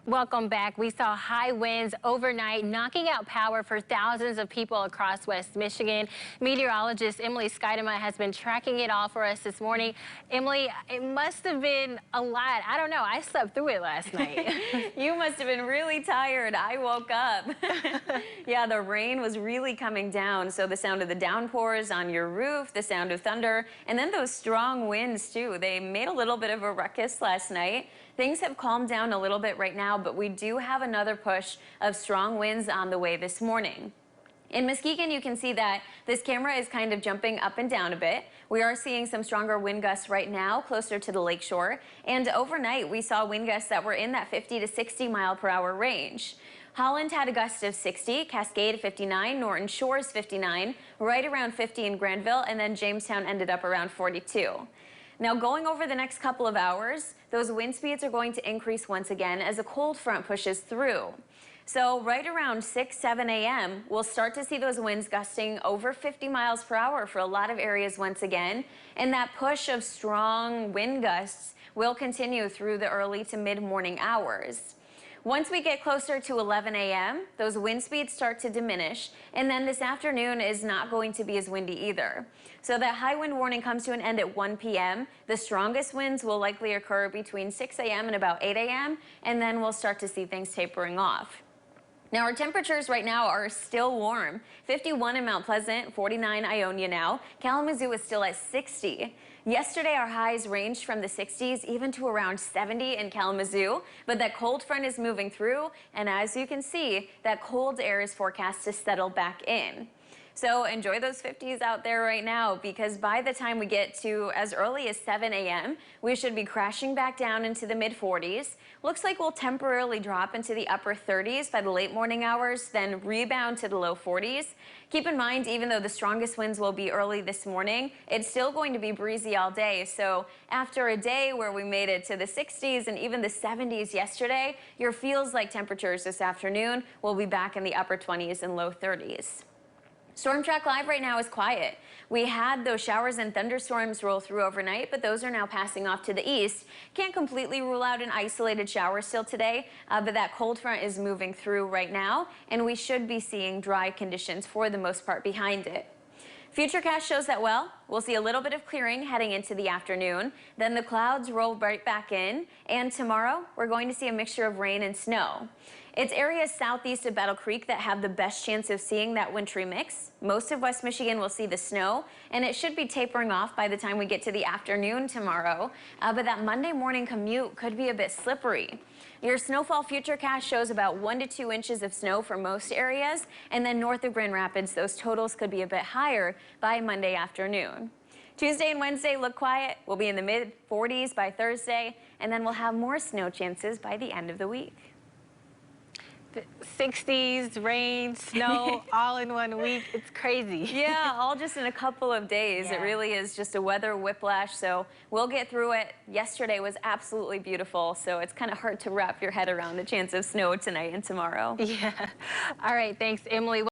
Welcome back. We saw high winds overnight, knocking out power for thousands of people across West Michigan. Meteorologist Emily Skidema has been tracking it all for us this morning. Emily, it must have been a lot. I don't know. I slept through it last night. You must have been really tired. I woke up. Yeah, the rain was really coming down. So the sound of the downpours on your roof, the sound of thunder, and then those strong winds too. They made a little bit of a ruckus last night. Things have calmed down a little bit right now, but we do have another push of strong winds on the way this morning. In Muskegon, you can see that this camera is kind of jumping up and down a bit. We are seeing some stronger wind gusts right now closer to the lakeshore. And overnight, we saw wind gusts that were in that 50 to 60 mile per hour range. Holland had a gust of 60, Cascade 59, Norton Shores 59, right around 50 in Granville, and then Jamestown ended up around 42. Now, going over the next couple of hours, those wind speeds are going to increase once again as a cold front pushes through. So right around 6, 7 a.m., we'll start to see those winds gusting over 50 miles per hour for a lot of areas once again. And that push of strong wind gusts will continue through the early to mid-morning hours. Once we get closer to 11 a.m., those wind speeds start to diminish, and then this afternoon is not going to be as windy either. So that high wind warning comes to an end at 1 p.m. The strongest winds will likely occur between 6 a.m. and about 8 a.m., and then we'll start to see things tapering off. Now, our temperatures right now are still warm. 51 in Mount Pleasant, 49 Ionia now. Kalamazoo is still at 60. Yesterday, our highs ranged from the 60s even to around 70 in Kalamazoo, but that cold front is moving through, and as you can see, that cold air is forecast to settle back in. So enjoy those 50s out there right now, because by the time we get to as early as 7 a.m., we should be crashing back down into the mid-40s. Looks like we'll temporarily drop into the upper 30s by the late morning hours, then rebound to the low 40s. Keep in mind, even though the strongest winds will be early this morning, it's still going to be breezy all day. So after a day where we made it to the 60s and even the 70s yesterday, your feels-like temperatures this afternoon will be back in the upper 20s and low 30s. Storm Track Live right now is quiet. We had those showers and thunderstorms roll through overnight, but those are now passing off to the east. Can't completely rule out an isolated shower still today, but that cold front is moving through right now, and we should be seeing dry conditions for the most part behind it. Futurecast shows that, well, we'll see a little bit of clearing heading into the afternoon. Then the clouds roll right back in, and tomorrow we're going to see a mixture of rain and snow. It's areas southeast of Battle Creek that have the best chance of seeing that wintry mix. Most of West Michigan will see the snow, and it should be tapering off by the time we get to the afternoon tomorrow. But that Monday morning commute could be a bit slippery. Your snowfall futurecast shows about 1 to 2 inches of snow for most areas, and then north of Grand Rapids, those totals could be a bit higher by Monday afternoon. Tuesday and Wednesday look quiet. We'll be in the mid-40s by Thursday, and then we'll have more snow chances by the end of the week. 60s, rain, snow, all in 1 week. It's crazy. Yeah, all just in a couple of days. Yeah. It really is just a weather whiplash, so we'll get through it. Yesterday was absolutely beautiful, so it's kind of hard to wrap your head around the chance of snow tonight and tomorrow. Yeah. All right, thanks, Emily.